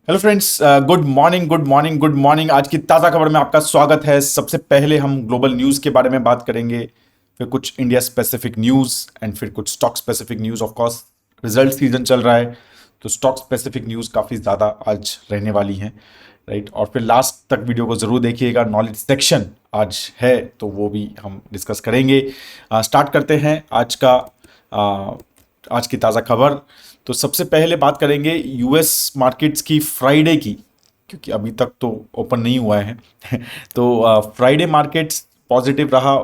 Hello friends, good morning good morning good morning. आज की ताज़ा खबर में आपका स्वागत है। सबसे पहले हम ग्लोबल न्यूज़ के बारे में बात करेंगे, फिर कुछ इंडिया स्पेसिफिक न्यूज़ एंड फिर कुछ stock specific news. Of course result season चल रहा है तो स्टॉक स्पेसिफिक न्यूज़ काफ़ी ज़्यादा आज रहने वाली हैं, राइट। और फिर लास्ट तक वीडियो को ज़रूर देखिएगा, नॉलेज सेक्शन आज है तो वो भी हम डिस्कस करेंगे। स्टार्ट करते हैं आज की ताज़ा खबर। तो सबसे पहले बात करेंगे यूएस मार्केट्स की फ्राइडे की, क्योंकि अभी तक तो ओपन नहीं हुआ है। तो फ्राइडे मार्केट्स पॉजिटिव रहा,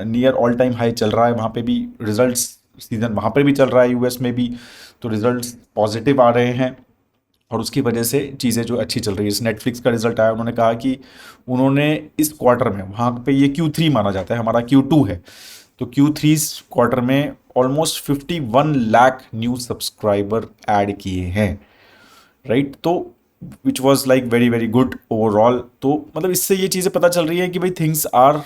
नियर ऑल टाइम हाई चल रहा है। वहाँ पे भी रिजल्ट्स सीजन वहाँ पे भी चल रहा है यूएस में भी, तो रिजल्ट्स पॉजिटिव आ रहे हैं और उसकी वजह से चीज़ें जो अच्छी चल रही है। इस नेटफ्लिक्स का रिजल्ट आया, उन्होंने कहा कि उन्होंने इस क्वार्टर में, वहाँ पे ये Q3 माना जाता है, हमारा Q2 है, तो Q3 क्वार्टर में almost 51 lakh new subscriber add किए हैं, राइट। तो which was like very very good overall. तो मतलब इससे ये चीज़ें पता चल रही है कि भाई things are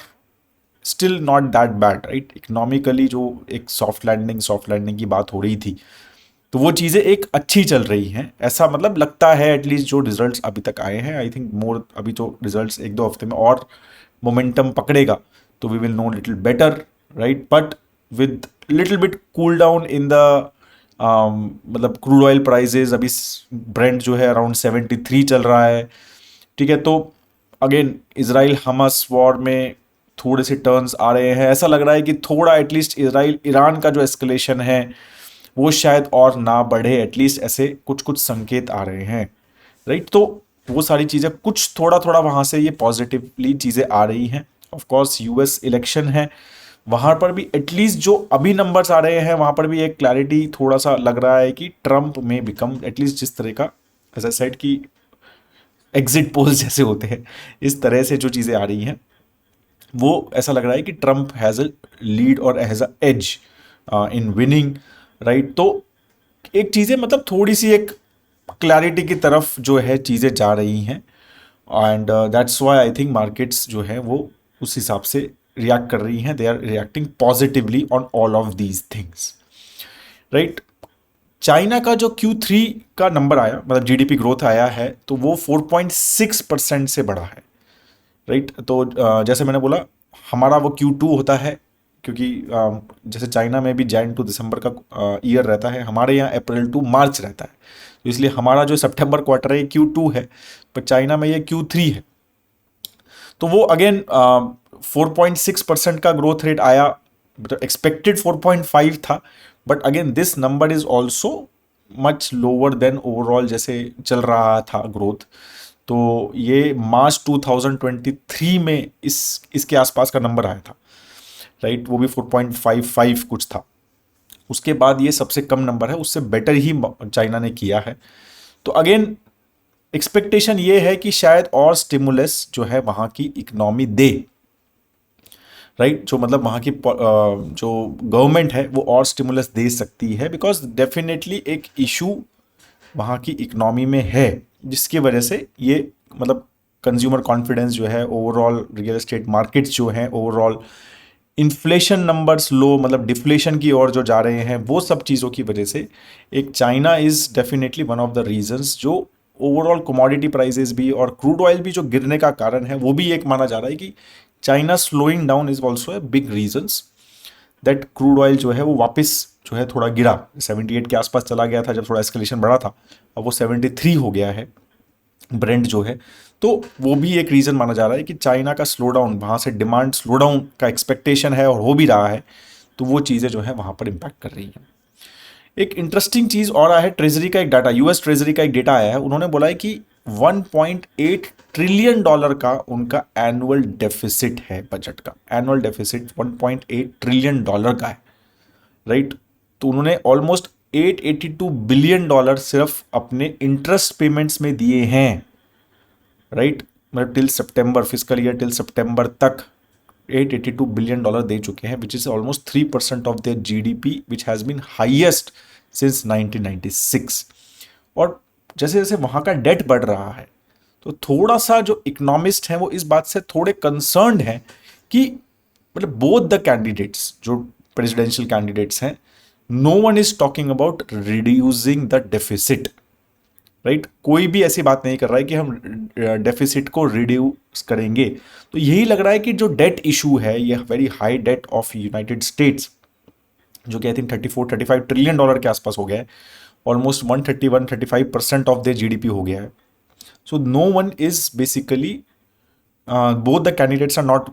still not that bad, right. Economically जो एक सॉफ्ट लैंडिंग की बात हो रही थी, तो वो चीज़ें एक अच्छी चल रही हैं, ऐसा मतलब लगता है एटलीस्ट जो रिजल्ट्स अभी तक आए हैं। आई थिंक मोर अभी तो रिजल्ट्स एक दो हफ्ते में और मोमेंटम पकड़ेगा तो we will know little better, right. But with little bit cool down in the मतलब क्रूड ऑयल प्राइजेज, अभी ब्रेंट जो है अराउंड 73 चल रहा है, ठीक है। तो अगेन इसराइल हमास वॉर में थोड़े से टर्न्स आ रहे हैं। ऐसा लग रहा है कि थोड़ा एटलीस्ट इसराइल ईरान का जो एस्केलेशन है वो शायद और ना बढ़े, एटलीस्ट ऐसे कुछ कुछ संकेत आ रहे हैं, राइट। तो वो सारी चीज़ें कुछ थोड़ा थोड़ा वहाँ से ये पॉजिटिवली चीज़ें आ रही हैं। ऑफ कोर्स यूएस इलेक्शन है, वहाँ पर भी एटलीस्ट जो अभी नंबर्स आ रहे हैं वहाँ पर भी एक क्लैरिटी थोड़ा सा लग रहा है कि ट्रम्प में बिकम, एटलीस्ट जिस तरह का एज आई सेड कि एग्जिट पोल्स जैसे होते हैं, इस तरह से जो चीज़ें आ रही हैं वो ऐसा लग रहा है कि ट्रम्प हैज़ अ लीड और has a edge in winning, right. तो एक चीज़ें मतलब थोड़ी सी एक क्लैरिटी की तरफ जो है चीज़ें जा रही हैं and that's why I think markets जो है वो उस हिसाब से रिएक्ट कर रही हैं। They are reacting positively on all of these things, right. China का जो Q3 का नंबर आया, मतलब जीडीपी ग्रोथ आया है, तो वो 4.6% से बढ़ा है, राइट। तो जैसे मैंने बोला, हमारा वो Q2 होता है, क्योंकि जैसे चाइना में भी जैन टू दिसंबर का ईयर रहता है, हमारे यहाँ अप्रैल टू मार्च रहता है, तो इसलिए हमारा जो सितंबर क्वार्टर है ये Q2 है, पर चाइना में ये Q3 है। तो वो अगेन 4.6% का ग्रोथ रेट आया, मतलब एक्सपेक्टेड 4.5 था, but again this number is also much lower than overall जैसे चल रहा था ग्रोथ। तो ये मार्च 2023 में इसके आसपास का नंबर आया था, राइट। वो भी 4.55 कुछ था। उसके बाद ये सबसे कम नंबर है, उससे बेटर ही चाइना ने किया है। तो अगेन एक्सपेक्टेशन ये है कि शायद और स्टिमुलस जो है वहाँ की इकोनॉमी दे, राइट। जो मतलब वहाँ की जो गवर्नमेंट है वो और स्टिमुलस दे सकती है, बिकॉज डेफिनेटली एक इशू वहाँ की इकोनॉमी में है, जिसकी वजह से ये मतलब कंज्यूमर कॉन्फिडेंस जो है, ओवरऑल रियल एस्टेट मार्केट्स जो हैं, ओवरऑल इन्फ्लेशन नंबर्स लो, मतलब डिफ्लेशन की ओर जो जा रहे हैं, वो सब चीज़ों की वजह से एक China is definitely one of the reasons जो ओवरऑल कमोडिटी प्राइसेस भी और क्रूड ऑयल भी जो गिरने का कारण है, वो भी एक माना जा रहा है कि China slowing down is also a big reasons that crude oil जो है वो वापस जो है थोड़ा गिरा। 78 के आसपास चला गया था जब थोड़ा एस्केलेशन बढ़ा था, अब वो 73 हो गया है ब्रेंड जो है। तो वो भी एक रीज़न माना जा रहा है कि चाइना का स्लो डाउन, वहाँ से डिमांड स्लो डाउन का एक्सपेक्टेशन है और हो भी रहा है, तो वो चीज़ें जो है वहाँ पर इम्पैक्ट कर रही हैं। एक इंटरेस्टिंग चीज़ और आया है, ट्रेजरी का एक डाटा, यूएस ट्रेजरी का एक डेटा आया है। उन्होंने बोला है कि 1.8 ट्रिलियन डॉलर का उनका एनुअल डेफिसिट है, बजट का एनुअल डेफिसिट 1.8 ट्रिलियन डॉलर का है, राइट। तो उन्होंने ऑलमोस्ट 882 बिलियन डॉलर सिर्फ अपने इंटरेस्ट पेमेंट्स में दिए हैं, राइट। मतलब till September, physical year till September तक 882 बिलियन डॉलर दे चुके हैं, which is almost 3% of their GDP, which has been highest since 1996। और जैसे जैसे वहाँ का डेट बढ़ रहा है, तो थोड़ा सा जो इकोनॉमिस्ट हैं वो इस बात से थोड़े कंसर्न्ड हैं कि मतलब बोथ द कैंडिडेट्स जो प्रेसिडेंशियल कैंडिडेट्स हैं, no one is talking about reducing the deficit, right, कोई भी ऐसी बात नहीं कर रहा है कि हम डेफिसिट को रिड्यूस करेंगे। तो यही लग रहा है कि जो डेट इशू है, ये very high debt of United States, जो कि आई थिंक 34-35 ट्रिलियन डॉलर के आसपास हो गया है, ऑलमोस्ट 131-135% ऑफ देयर जीडीपी हो गया है। So no one is basically, both the candidates are not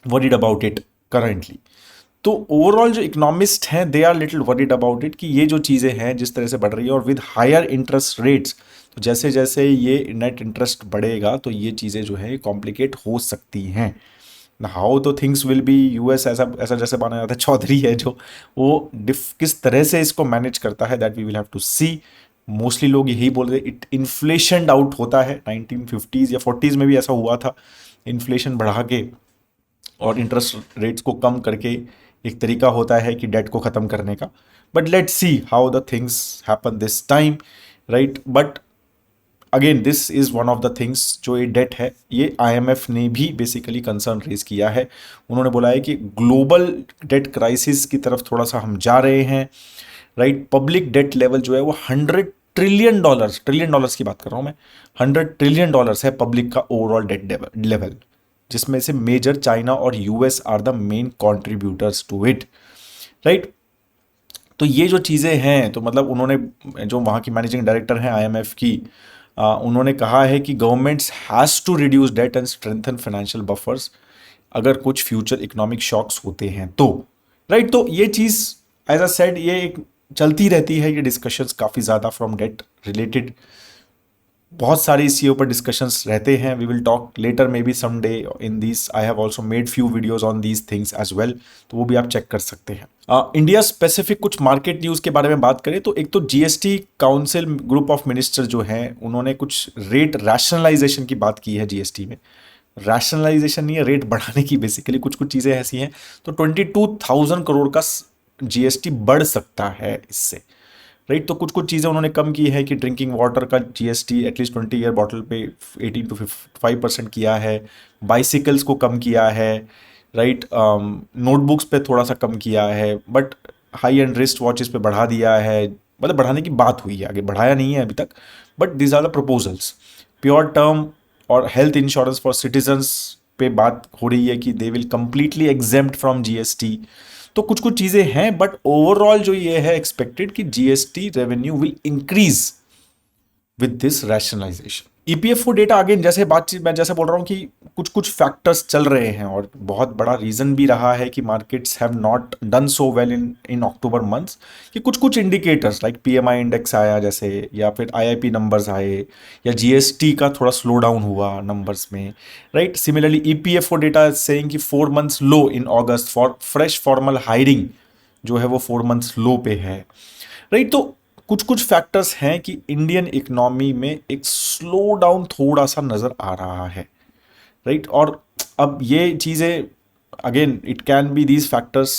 worried about it currently. तो ओवरऑल जो इकोनॉमिस्ट हैं they are little worried about it कि ये जो चीज़ें हैं जिस तरह से बढ़ रही है, और विद हायर इंटरेस्ट रेट्स, तो जैसे जैसे ये नेट इंटरेस्ट बढ़ेगा तो ये चीज़ें जो है कॉम्प्लिकेट हो सकती हैं। हाउ तो थिंग्स विल बी, यूएस ऐसा ऐसा जैसे माना जाता है चौधरी है जो, वो किस तरह से इसको मैनेज करता है, that we will have to see. Mostly लोग यही बोल रहे, इट इन्फ्लेशन आउट होता है, 1950s या 40s में भी ऐसा हुआ था, इन्फ्लेशन बढ़ा के और इंटरेस्ट रेट्स को कम करके एक तरीका होता है कि डेट को ख़त्म करने का। But let's see how the things happen this time, right. But again this is one of the things, जो ये डेट है, ये आईएमएफ ने भी बेसिकली कंसर्न रेज किया है। उन्होंने बोला है कि ग्लोबल डेट क्राइसिस की तरफ थोड़ा सा हम जा रहे हैं, राइट। पब्लिक डेट लेवल जो है वो 100 ट्रिलियन डॉलर्स की बात कर रहा हूँ मैं, 100 ट्रिलियन डॉलर्स है पब्लिक का ओवरऑल डेट लेवल, जिसमें से मेजर चाइना और US are the main contributors to it, right. तो ये जो चीज़ें हैं, तो मतलब उन्होंने, जो वहाँ की मैनेजिंग डायरेक्टर हैं आईएमएफ की, उन्होंने कहा है कि governments has to reduce debt and strengthen financial buffers अगर कुछ फ्यूचर इकोनॉमिक शॉक्स होते हैं तो, राइट। तो ये चीज़ एज अ सेड ये एक चलती रहती है, ये डिस्कशंस काफ़ी ज़्यादा फ्रॉम डेट रिलेटेड, बहुत सारे इसके ऊपर डिस्कशंस रहते हैं। We will talk later may be someday in this, I have also made few videos on these things as well, तो वो भी आप चेक कर सकते हैं। इंडिया स्पेसिफिक कुछ मार्केट न्यूज़ के बारे में बात करें तो एक तो GST council group of minister जो हैं, उन्होंने कुछ रेट रैशनलाइजेशन की बात की है जीएसटी में। रैशनलाइजेशन नहीं है, रेट बढ़ाने की, बेसिकली कुछ कुछ चीज़ें ऐसी हैं। तो 22,000 करोड़ का जीएसटी बढ़ सकता है इससे, राइट। तो कुछ कुछ चीज़ें उन्होंने कम की है कि ड्रिंकिंग वाटर का जीएसटी एटलीस्ट 20 ईयर बॉटल पे 18 to 5% किया है, बाइसिकल्स को कम किया है, राइट, नोटबुक्स पे थोड़ा सा कम किया है, but high and wrist watches पे बढ़ा दिया है। मतलब बढ़ाने की बात हुई है, आगे बढ़ाया नहीं है अभी तक, but these are the proposals. Pure term और हेल्थ इंश्योरेंस फॉर सिटीजन्स पे बात हो रही है कि they will completely exempt from GST. तो कुछ कुछ चीज़ें हैं, बट ओवरऑल जो ये है एक्सपेक्टेड कि GST revenue will increase with this rationalisation. EPFO data, again जैसे बातचीत मैं जैसे बोल रहा हूँ कि कुछ कुछ फैक्टर्स चल रहे हैं, और बहुत बड़ा रीज़न भी रहा है कि markets have not done so well in October months, कि कुछ कुछ इंडिकेटर्स लाइक पीएमआई इंडेक्स आया जैसे, या फिर आईआईपी नंबर्स आए, या जीएसटी का थोड़ा स्लो डाउन हुआ नंबर्स में, right. Similarly EPFO data saying कि 4 months low in August for fresh formal hiring जो है वो 4 months लो पे है, राइट। तो कुछ कुछ फैक्टर्स हैं कि इंडियन इकोनॉमी में एक स्लो डाउन थोड़ा सा नज़र आ रहा है, राइट। और अब ये चीज़ें, again it can be, these factors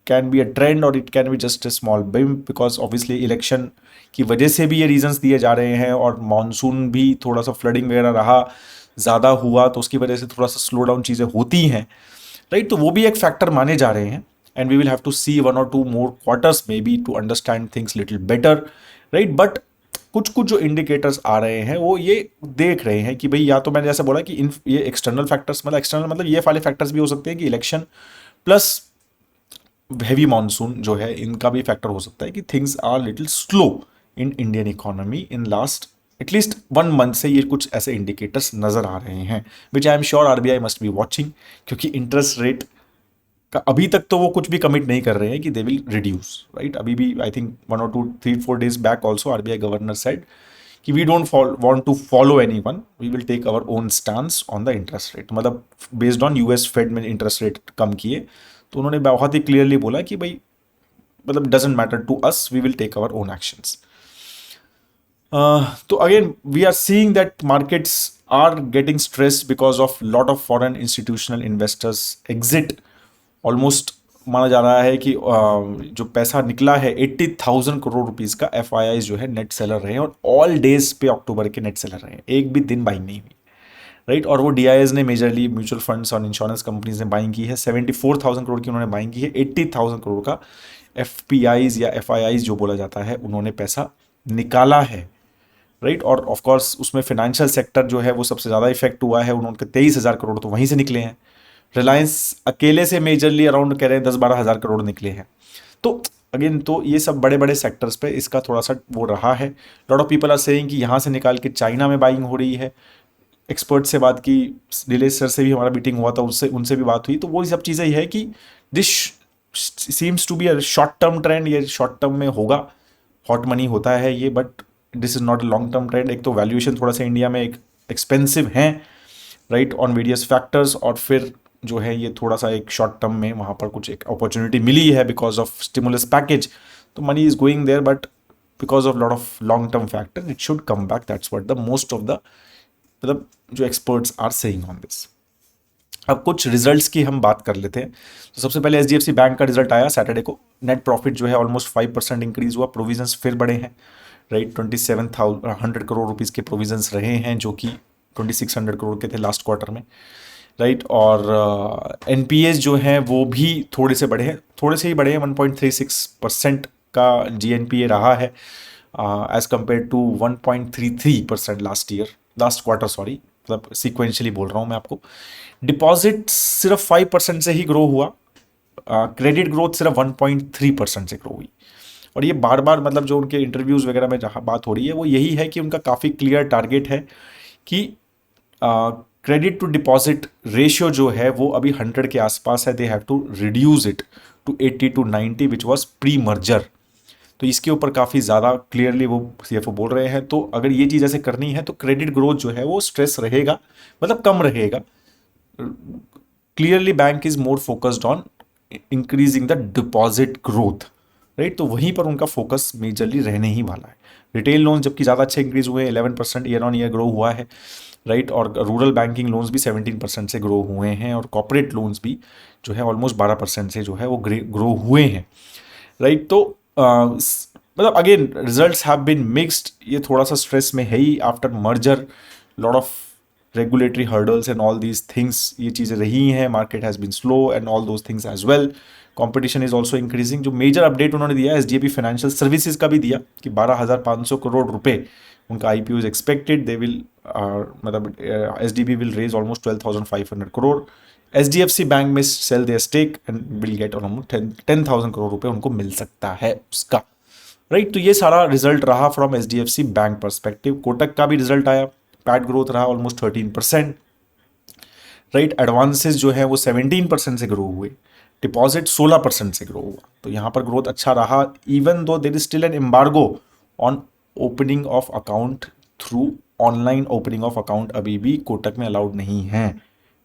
can be a trend or it can be just a small बिम, बिकॉज ऑब्वियसली इलेक्शन की वजह से भी ये रीजंस दिए जा रहे हैं, और मानसून भी थोड़ा सा फ्लडिंग वगैरह रहा, ज़्यादा हुआ तो उसकी वजह से थोड़ा सा स्लो डाउन चीज़ें होती हैं, राइट। तो वो भी एक फैक्टर माने जा रहे हैं, and we will have to see 1 or 2 more quarters may be to understand things little better, right. But कुछ कुछ जो इंडिकेटर्स आ रहे हैं वो ये देख रहे हैं कि भाई, या तो मैंने जैसे बोला कि इन ये एक्सटर्नल फैक्टर्स, मतलब एक्सटर्नल मतलब ये वाले फैक्टर्स भी हो सकते हैं कि इलेक्शन प्लस हैवी मानसून जो है, इनका भी फैक्टर हो सकता है कि things are little slow in Indian economy in last at least 1 month से, ये कुछ ऐसे इंडिकेटर्स नजर आ रहे हैं, which I am sure RBI must be watching, क्योंकि इंटरेस्ट रेट का अभी तक तो वो कुछ भी कमिट नहीं कर रहे हैं कि दे विल रिड्यूस, राइट। अभी भी I think 1 or 2 3 4 days back also RBI governor said कि we don't want to follow anyone, we will take our own stance on the interest rate, मतलब बेस्ड ऑन यूएस फेड में interest rate कम किए, तो उन्होंने बहुत ही clearly बोला कि भाई, मतलब doesn't matter to us, we will take our own actions. तो again we are seeing that markets are getting stress because of lot of foreign institutional investors exit. Almost माना जा रहा है कि जो पैसा निकला है 80,000 करोड़ रुपीस का, एफ जो है नेट सेलर रहे हैं, और ऑल डेज पे अक्टूबर के नेट सेलर रहे हैं, एक भी दिन बाइंग नहीं हुई, राइट। और वो डीआईएस ने मेजरली म्यूचुअल फंड्स और इंश्योरेंस कंपनीज ने बाइंग की है, 74,000 करोड़ की उन्होंने बाइंग की है, 80,000 करोड़ का एफ या एफ जो बोला जाता है उन्होंने पैसा निकाला है, राइट। और ऑफ कोर्स उसमें फाइनेंशियल सेक्टर जो है वो सबसे ज़्यादा इफेक्ट हुआ है, उनके 23,000 करोड़ तो वहीं से निकले हैं। रिलायंस अकेले से मेजरली अराउंड कह रहे हैं 10-12 हज़ार करोड़ निकले हैं। तो अगेन तो ये सब बड़े बड़े सेक्टर्स पे इसका थोड़ा सा वो रहा है। Lot of people are saying कि यहाँ से निकाल के चाइना में बाइंग हो रही है। एक्सपर्ट से बात की, नीलेश सर से भी हमारा मीटिंग हुआ था, उससे उनसे भी बात हुई, तो वो सब चीज़ें ये है कि this seems to be a short term trend. ये शॉर्ट टर्म में होगा, हॉट मनी होता है ये, but this is not a long term trend. एक तो वैल्यूएशन थोड़ा सा इंडिया में एक एक्सपेंसिव है, राइट, ऑन वेरियस फैक्टर्स, और फिर जो है ये थोड़ा सा एक शॉर्ट टर्म में वहाँ पर कुछ एक अपॉर्चुनिटी मिली है बिकॉज ऑफ स्टिमुलस पैकेज, तो money is going there, but because of lot of long term factor it should come back. That's what the most of the मतलब जो experts are saying on this. अब कुछ results की हम बात कर लेते हैं। तो सबसे पहले एचडीएफसी बैंक का रिजल्ट आया सैटरडे को। नेट प्रॉफिट जो है ऑलमोस्ट 5% इंक्रीज हुआ। प्रोविजंस फिर बढ़े हैं, राइट। 27,100 करोड़ रुपीज़ के प्रोविजंस रहे हैं जो कि 2600 करोड़ के थे लास्ट क्वार्टर में, राइट। और एनपीएस जो हैं वो भी थोड़े से बढ़े हैं, थोड़े से ही बढ़े हैं। 1.36% का जीएनपीए रहा है as compare to 1.33% last quarter, sorry, मतलब सिक्वेंशली बोल रहा हूँ मैं आपको। डिपॉजिट सिर्फ 5% से ही ग्रो हुआ। क्रेडिट ग्रोथ सिर्फ 1.3% से ग्रो हुई। और ये बार बार मतलब जो उनके इंटरव्यूज़ वगैरह में जहाँ बात हो रही है वो यही है कि उनका काफ़ी क्लियर टारगेट है कि क्रेडिट टू डिपॉजिट रेशियो जो है वो अभी 100 के आसपास है। They have to reduce it to 80 to 90 which was pre merger. तो इसके ऊपर काफ़ी ज़्यादा क्लियरली वो सीएफओ बोल रहे हैं। तो अगर ये चीज़ ऐसे करनी है तो क्रेडिट ग्रोथ जो है वो स्ट्रेस रहेगा, मतलब कम रहेगा। Clearly bank is more focused on increasing the deposit growth, right. तो वहीं पर उनका फोकस मेजरली रहने ही वाला है। रिटेल लोन जबकि ज़्यादा अच्छे इंक्रीज हुए हैं, 11% ईयर ऑन ईयर ग्रो हुआ है, राइट। और रूरल बैंकिंग लोन्स भी 17% से ग्रो हुए हैं, और कॉर्पोरेट लोन्स भी जो है ऑलमोस्ट 12% से जो है वो ग्रो हुए हैं, राइट। तो मतलब again results have been mixed. ये थोड़ा सा स्ट्रेस में है ही after merger, lot of regulatory hurdles and all these things, ये चीज़ें रही हैं। Market has been slow and all those things as well. Competition is also increasing. जो मेजर अपडेट उन्होंने दिया एसडीएपी फाइनेंशियल सर्विसेज का भी दिया कि 12,500 करोड़ रुपए उनका IPO is expected. They will मतलब SDB will raise almost 12,500 crore. HDFC bank में sell their stake and will get almost 10,000 crore रुपए उनको मिल सकता है उसका, राइट। तो ये सारा रिजल्ट रहा from HDFC bank perspective. Kotak का भी रिजल्ट आया, पैट ग्रोथ रहा ऑलमोस्ट 13%, राइट। एडवांसेस जो है वो 17% से ग्रो हुए। डिपॉजिट 16% से ग्रो हुआ। तो यहाँ पर ग्रोथ अच्छा रहा, even though there is still an embargo on opening of account through online opening of account अभी भी कोटक में अलाउड नहीं है,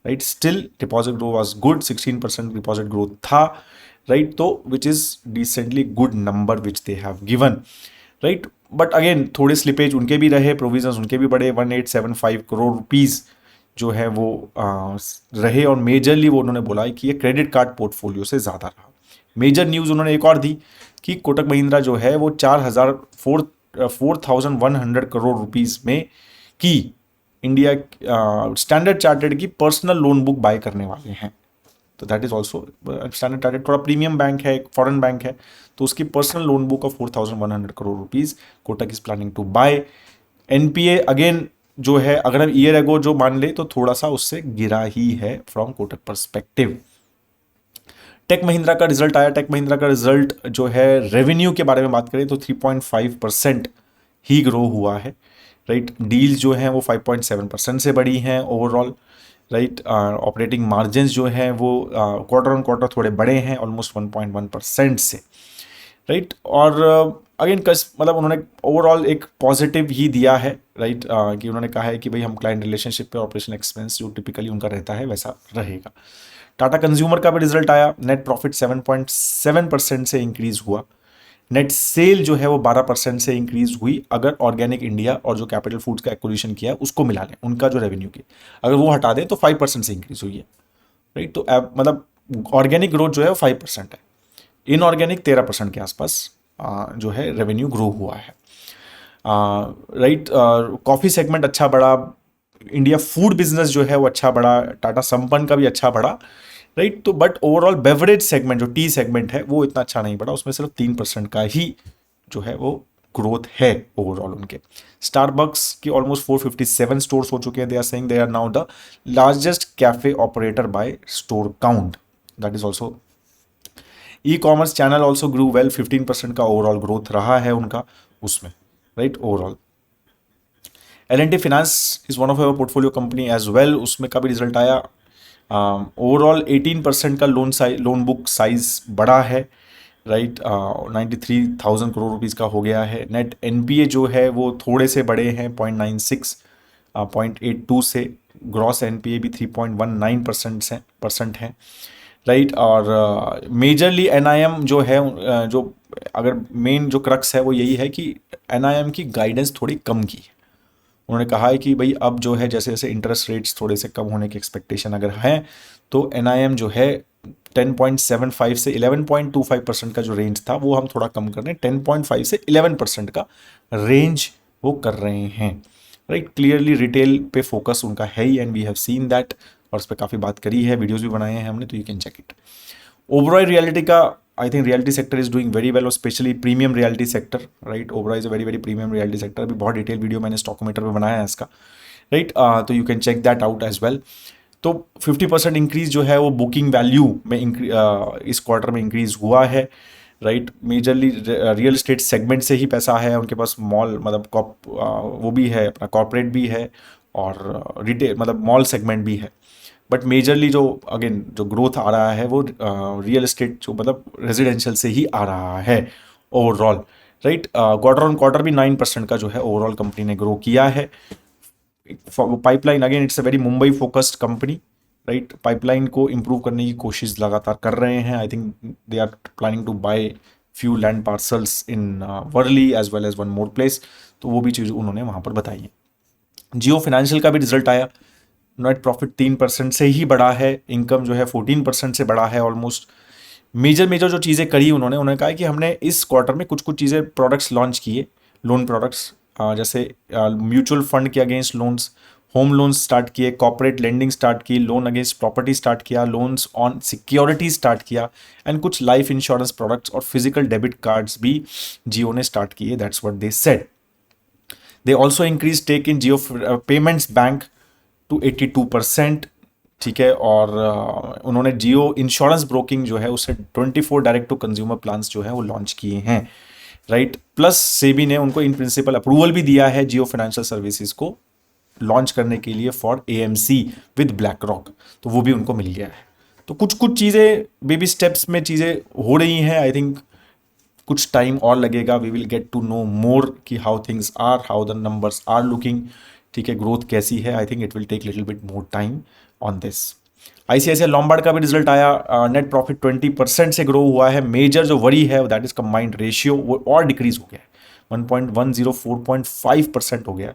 right. Still deposit grow was good, 16% deposit growth था, राइट। तो which is decently good number which they have given, right. But again थोड़े slippage उनके भी रहे, प्रोविजंस उनके भी बढ़े। 1875 करोड़ रुपीज़ जो है वो रहे, और मेजरली वो उन्होंने बोला है कि ये क्रेडिट कार्ड पोर्टफोलियो से ज़्यादा रहा। मेजर न्यूज़ उन्होंने एक और दी कि कोटक महिंद्रा जो है वो 4,100 करोड़ रुपीज़ में की इंडिया स्टैंडर्ड चार्टर्ड की पर्सनल लोन बुक बाय करने वाले हैं। तो that is also, Standard Chartered थोड़ा प्रीमियम बैंक है, फॉरेन बैंक है, तो उसकी personal loan book of 4,100 crore rupees Kotak is planning to buy. NPA again जो है अगर हम ईयर एगो जो मान ले तो थोड़ा सा उससे गिरा ही है from Kotak perspective. Tech Mahindra का रिजल्ट आया। टेक महिंद्रा का रिजल्ट जो है रेवेन्यू के बारे में बात करें तो 3.5% ही ग्रो हुआ है, राइट। डील्स जो हैं वो 5.7% से बढ़ी हैं ओवरऑल, राइट। ऑपरेटिंग मार्जिन जो हैं वो क्वार्टर ऑन क्वार्टर थोड़े बड़े हैं ऑलमोस्ट 1.1% से, राइट। और अगेन मतलब उन्होंने ओवरऑल एक पॉजिटिव ही दिया है, राइट। कि उन्होंने कहा है कि भाई हम क्लाइंट रिलेशनशिप पे ऑपरेशनल एक्सपेंस जो टिपिकली उनका रहता है वैसा रहेगा। टाटा कंज्यूमर का भी रिजल्ट आया। नेट प्रॉफिट 7.7% से इंक्रीज हुआ। नेट सेल जो है वो 12% से इंक्रीज हुई अगर ऑर्गेनिक इंडिया और जो कैपिटल फूड्स का एक्विजिशन किया उसको मिला लें, उनका जो रेवेन्यू की अगर वो हटा दें तो 5% से इंक्रीज हुई है, राइट। तो मतलब ऑर्गेनिक ग्रोथ जो है वो 5% है, इनऑर्गेनिक 13% के आसपास जो है रेवेन्यू ग्रो हुआ है, राइट। कॉफ़ी सेगमेंट अच्छा बढ़ा। इंडिया फूड बिजनेस जो है वो अच्छा बढ़ा। टाटा संपन्न का भी अच्छा बढ़ा, राइट। तो बट ओवरऑल बेवरेज सेगमेंट जो टी सेगमेंट है वो इतना अच्छा नहीं बढ़ा, उसमें सिर्फ 3% का ही जो है वो ग्रोथ है ओवरऑल उनके। स्टारबक्स की ऑलमोस्ट 457 स्टोर्स हो चुके हैं। They are saying they are now the largest cafe operator by store count, that is also. E commerce channel also grew well, 15% का ओवरऑल ग्रोथ रहा है उनका उसमें, right overall. L&T Finance is one of our portfolio company as well, उसमें का भी result आया। Overall 18% का लोन बुक साइज बड़ा है, राइट। 93,000 करोड़ रुपीज़ का हो गया है। नेट NPA जो है वो थोड़े से बड़े हैं, 0.96 0.82 से। ग्रॉस NPA भी 3.19% है, राइट। और मेजरली NIM जो है, जो अगर मेन जो क्रक्स है वो यही है कि NIM की गाइडेंस थोड़ी कम की है। उन्होंने कहा है कि भाई अब जो है जैसे जैसे इंटरेस्ट रेट्स थोड़े से कम होने की एक्सपेक्टेशन अगर है तो NIM जो है 10.75 से 11.25% का जो रेंज था वो हम थोड़ा कम कर रहे हैं, 10.5 से 11% का रेंज वो कर रहे हैं, राइट। क्लियरली रिटेल पे फोकस उनका है ही, and we have seen that, और उस पर काफ़ी बात करी है, वीडियोज़ भी बनाए हैं हमने, तो you can check it. Oberoi Realty का, I think realty sector is doing very well, और specially premium realty sector, right. Oberoi is a very very premium realty sector. अभी बहुत डिटेल वीडियो मैंने स्टॉकोमीटर पे बनाया है इसका, राइट। तो you can check that out as well. तो 50% इंक्रीज जो है वो बुकिंग वैल्यू में इस क्वार्टर में इंक्रीज हुआ है, right. Majorly real estate segment से ही पैसा है उनके पास। मॉल मतलब वो भी है, अपना कॉर्पोरेट भी है, और रिटेल मतलब मॉल सेगमेंट भी है। बट मेजरली जो अगेन जो ग्रोथ आ रहा है वो रियल एस्टेट जो मतलब रेजिडेंशियल से ही आ रहा है overall, right. Quarter on quarter भी 9% का जो है ओवरऑल कंपनी ने ग्रो किया है। Pipeline, again it's a very Mumbai focused company, right. Pipeline को इंप्रूव करने की कोशिश लगातार कर रहे हैं। I think they are planning to buy few land parcels in Worli as well as one more place, तो वो भी चीज़ उन्होंने वहाँ पर बताई है। जियो फाइनेंशियल का भी रिजल्ट आया। नेट प्रॉफिट 3% से ही बढ़ा है, इनकम जो है 14% से बढ़ा है ऑलमोस्ट। मेजर मेजर जो चीज़ें करी उन्होंने कहा कि हमने इस क्वार्टर में कुछ कुछ चीज़ें प्रोडक्ट्स लॉन्च किए, लोन प्रोडक्ट्स, जैसे म्यूचुअल फंड के against loans, home loans start किए, कॉर्पोरेट लेंडिंग स्टार्ट की, लोन अगेंस्ट प्रॉपर्टी स्टार्ट किया, लोन्स ऑन सिक्योरिटी स्टार्ट किया, एंड कुछ लाइफ इंश्योरेंस प्रोडक्ट्स और फिजिकल डेबिट कार्ड्स भी जियो ने स्टार्ट किए। That's what they said. They also increase stake in Jio payments bank to 82%, ठीक है। और उन्होंने जियो इंश्योरेंस ब्रोकिंग जो है उससे 24 डायरेक्ट टू कंज्यूमर प्लान्स जो है वो लॉन्च किए हैं, राइट। प्लस सेबी ने उनको इन प्रिंसिपल अप्रूवल भी दिया है जियो फाइनेंशियल सर्विसेज को लॉन्च करने के लिए for AMC with black rock, तो वो भी उनको मिल गया है। तो कुछ कुछ चीज़ें बेबी स्टेप्स में चीज़ें हो रही हैं। आई थिंक कुछ टाइम और लगेगा, we will get to know more कि how things are, how the numbers are looking, ठीक है, ग्रोथ कैसी है। I think it will take little bit more time on this. ICICI Lombard का भी रिजल्ट आया। नेट प्रॉफिट 20% से grow हुआ है। मेजर जो वरी है दैट इज कंबाइंड रेशियो, वो और डिक्रीज हो गया है, 1.10 4.5% हो गया,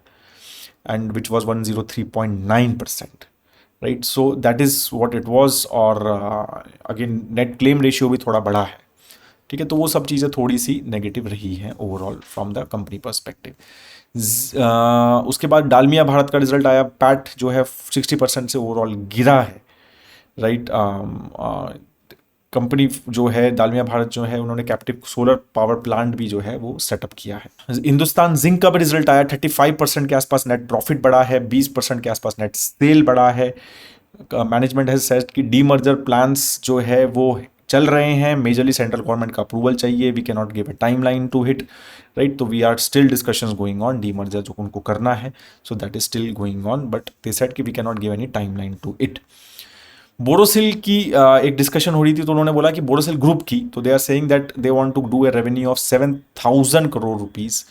and which was 103.9%, right. So that is what it was. और अगेन नेट क्लेम रेशियो भी थोड़ा बढ़ा है, ठीक है। तो वो सब चीज़ें थोड़ी सी नेगेटिव रही हैं overall from the company perspective. उसके बाद डालमिया भारत का रिजल्ट आया। पैट जो है 60% से ओवरऑल गिरा है, राइट। कंपनी जो है डालमिया भारत जो है उन्होंने कैप्टिव सोलर पावर प्लांट भी जो है वो सेटअप किया है। हिंदुस्तान जिंक का भी रिजल्ट आया। 35% के आसपास नेट प्रॉफिट बढ़ा है, 20% के आसपास नेट सेल बढ़ा है। मैनेजमेंट हैज सेड कि डीमर्जर प्लान्स जो है वो चल रहे हैं, मेजरली सेंट्रल गवर्नमेंट का अप्रूवल चाहिए, we can not give a timeline to it, right. तो we are still discussions going on, demerger जो उनको करना है, so that is still going on, but they said कि we can not give any timeline to it. Borosil की एक discussion हो रही थी, तो उन्होंने बोला कि बोरोसिल ग्रुप की, तो they are saying that they want to do a revenue of 7,000 crore rupees,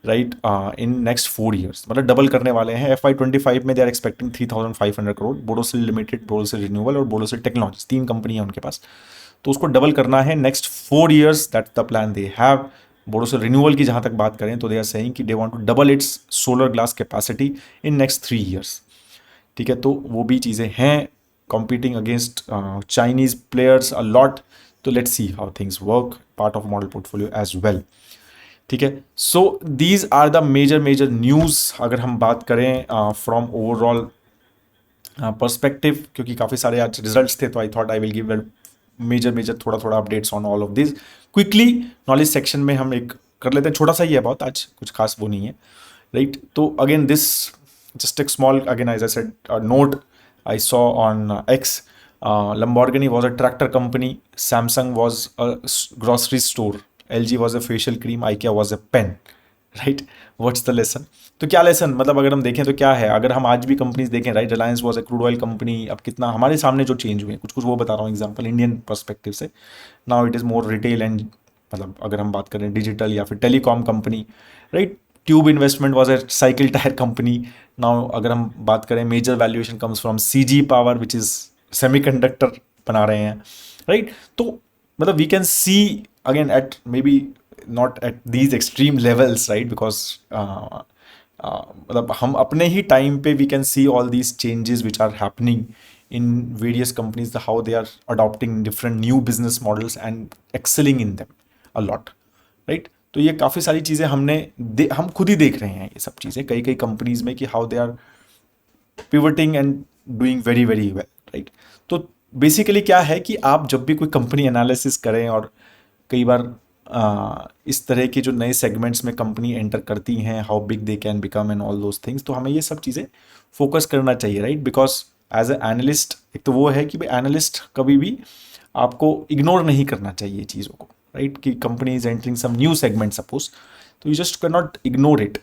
right, in next 4 years, मतलब डबल करने वाले हैं। FY25 में दे आर expecting 3,500 crore. Borosil Limited, Borosil Renewable और बोरोसिल टेक्नोलॉजीज, 3 कंपनी है उनके पास, तो उसको डबल करना है next 4 years, that's the plan they have. Borosil renewal की जहाँ तक बात करें तो दे आर सेइंग कि they want to double its solar glass capacity in next 3 years, ठीक है। तो वो भी चीज़ें हैं, competing against Chinese players a lot, तो let's see how things work, part of model portfolio as well, ठीक है। So these are the major news अगर हम बात करें फ्रॉम ओवरऑल पर्सपेक्टिव, क्योंकि काफ़ी सारे आज रिजल्ट्स थे, तो I thought I will give major थोड़ा updates on all of this quickly. Knowledge section में हम एक कर लेते हैं, छोटा सा ही है बहुत, आज कुछ खास वो नहीं है, राइट। तो again this just a small, again as I said, a note I saw on X. Lamborghini was a tractor company, Samsung was a grocery store, LG was a facial cream, IKEA was a pen, right. What's the lesson? तो क्या lesson, मतलब अगर हम देखें तो क्या है, अगर हम आज भी कंपनीज देखें, right, Reliance was a crude oil company, अब कितना हमारे सामने जो चेंज हुए कुछ कुछ वो बता रहा हूँ एग्जांपल इंडियन पर्सपेक्टिव से। Now it is more retail end, मतलब अगर हम बात करें डिजिटल या फिर telecom company, right. Tube Investment was a cycle tyre company. Now अगर हम बात करें major valuation comes from CG Power which is semiconductor बना रहे हैं, राइट। तो मतलब we can see again at may be not at these extreme levels, right, because मतलब हम अपने ही टाइम पे we can see all these changes which are happening in various companies, how they are adopting different new business models and excelling in them a lot, right। तो ये काफ़ी सारी चीज़ें हम खुद ही देख रहे हैं ये सब चीज़ें कई कई कंपनीज में कि how they are pivoting and doing very very well, right. तो बेसिकली क्या है कि आप जब भी कोई कंपनी एनालिसिस करें, और कई बार इस तरह के जो नए सेगमेंट्स में कंपनी एंटर करती हैं, how big they can become and all those things, तो हमें ये सब चीज़ें फोकस करना चाहिए, right. Because as a analyst एक तो वो है कि भाई एनालिस्ट कभी भी आपको इग्नोर नहीं करना चाहिए चीज़ों को, राइट। कि company is entering some new segment suppose, तो you just can not ignore it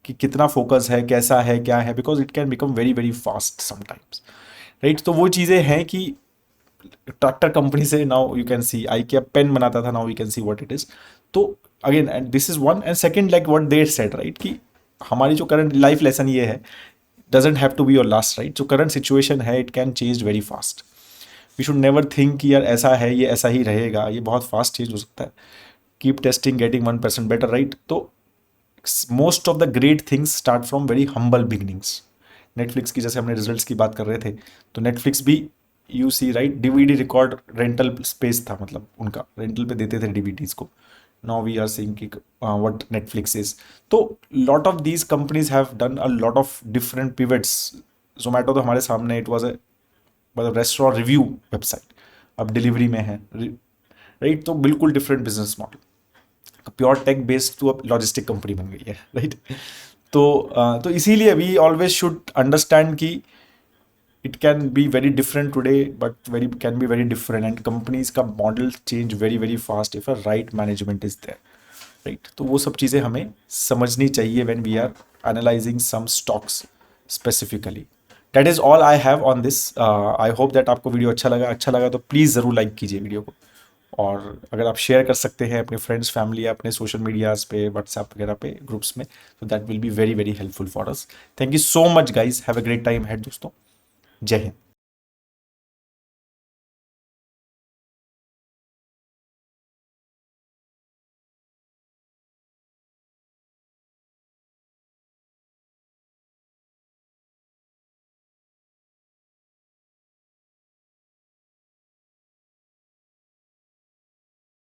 कि कितना फोकस है, कैसा है, क्या है, because it can become very very fast sometimes, right. तो वो चीज़ें हैं कि ट्रैक्टर कंपनी से now you can see IKEA pen बनाता था, now you can see what it is. तो again and this is one, and second like what they said, right, कि हमारी जो करंट लाइफ लेसन ये है, doesn't have to be your last, right. जो current situation है it can change very fast. We should never think कि यार ऐसा है, ये ऐसा ही रहेगा, ये बहुत फास्ट चेंज हो सकता है। Keep testing, getting 1% better, right. तो most of the great things start from very humble beginnings. Netflix की जैसे हमने रिजल्ट्स की बात कर रहे थे, तो नेटफ्लिक्स भी you see, right, DVD record rental space था, मतलब उनका रेंटल पे देते थे DVDs को। नाउ वी आर सीइंग कि व्हाट नेटफ्लिक्स इज। तो lot of these companies have done a lot of different pivots. Zomato तो हमारे सामने, इट वॉज ए मतलब रेस्टोरेंट रिव्यू वेबसाइट, अब डिलीवरी में है, राइट। तो बिल्कुल different business model, pure tech based to logistic company बन गई है, राइट। तो इसीलिए वी ऑलवेज शुड अंडरस्टैंड कि it can be very different today but very can be very different, and companies का model change very very fast if a right management is there, right. तो वो सब चीज़ें हमें समझनी चाहिए when we are analysing some stocks specifically. That is all I have on this. I hope that आपको video अच्छा लगा तो प्लीज़ ज़रूर लाइक कीजिए वीडियो को, और अगर आप शेयर कर सकते हैं अपने फ्रेंड्स, फैमिली या अपने सोशल मीडियाज़ पे, व्हाट्सएप वगैरह पे ग्रुप्स में, तो that will be very very helpful for us. Thank you so much guys, have a great time head दोस्तों। जय हिंद।